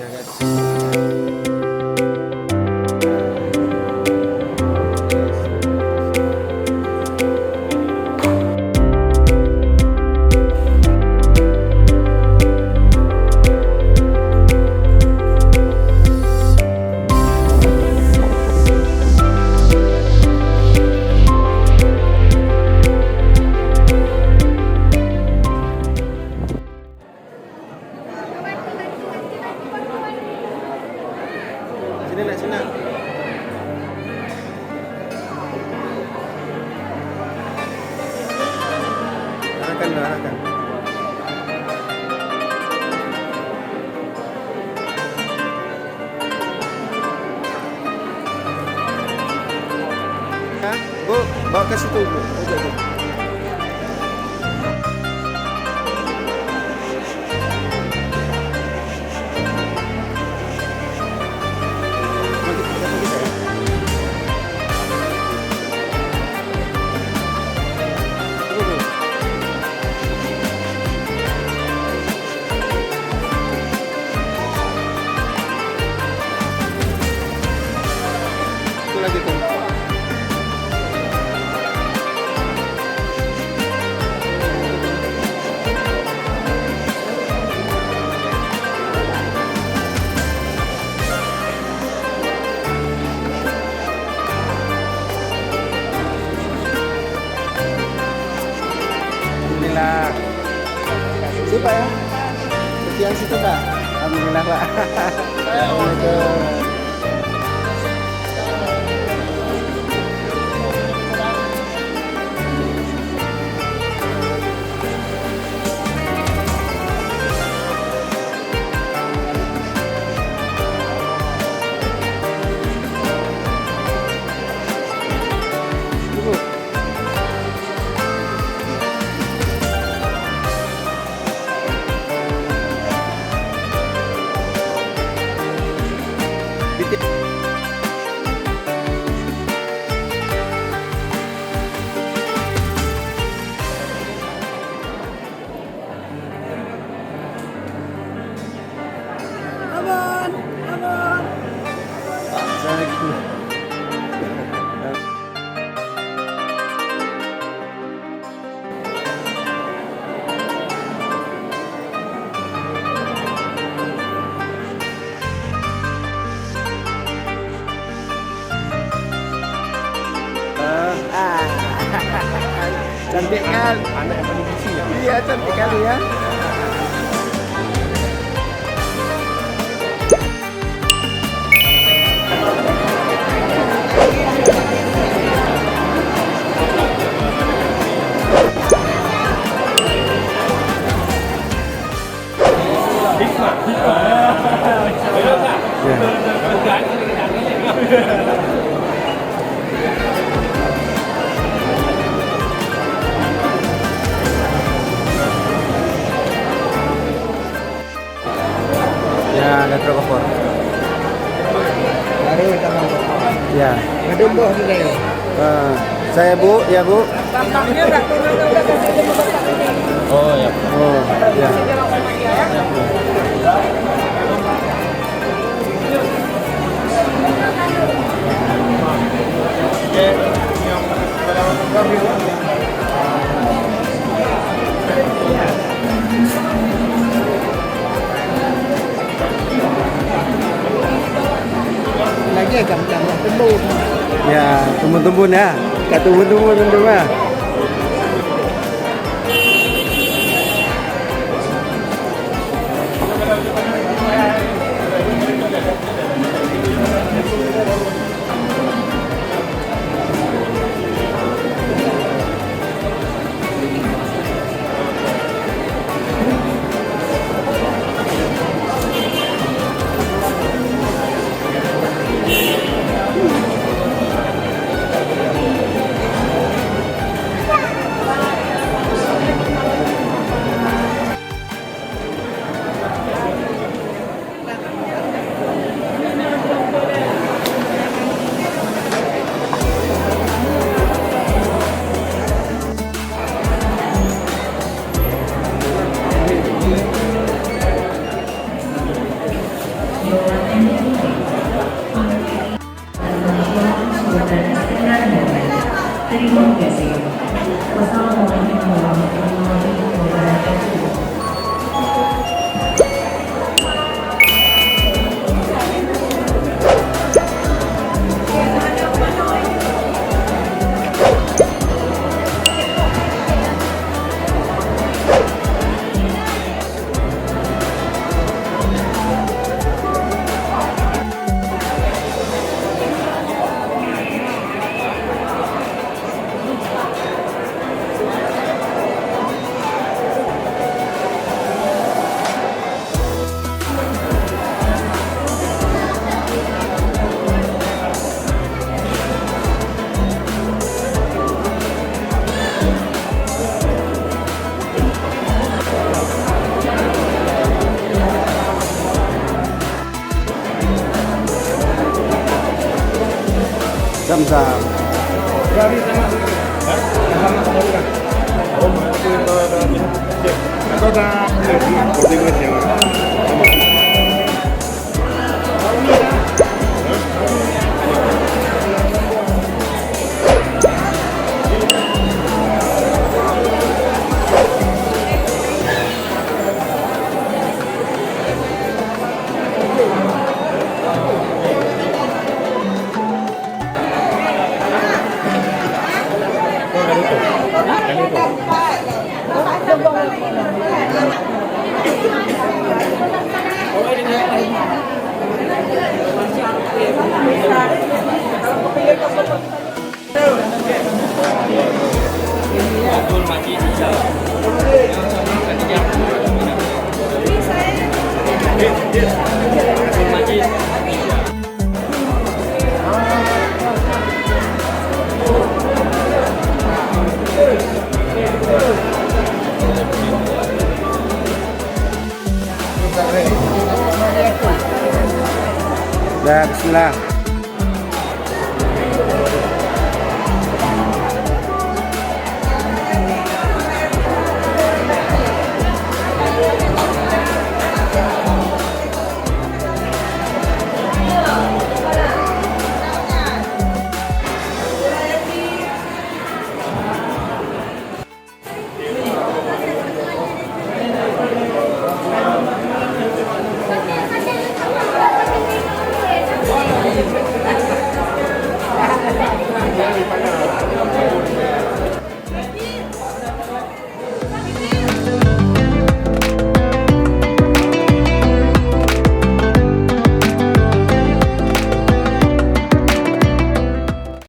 Ya guys. Sini nak, sini nak. Arahkan dah, arahkan. Ya, Bu, bawa ke situ, Bu. Okey, Bu. Itu lagi tuh. Alhamdulillah. Kasih Pak ya. Seperti yang situ Pak. Alhamdulillah Pak. Assalamualaikum. Ibu. Assalamualaikum. Cantik kan? Anak yang paling kecil. Iya, cantik kali ya. Ya, ada truk opor. Baru tangan. Ya. Ngedumbuh sudah ya. Saya Bu, ya Bu. Bapaknya udah turun udah kasih jemput bapak ini. Oh ya. Oh ya. Lagi jam-jam tembun. Ya, tumbun-tumbun ya. Kat tumbun-tumbun teman-teman. Terima kasih. Wassalamualaikum warahmatullahi wabarakatuh. Zam-zam. Dah, bismillah.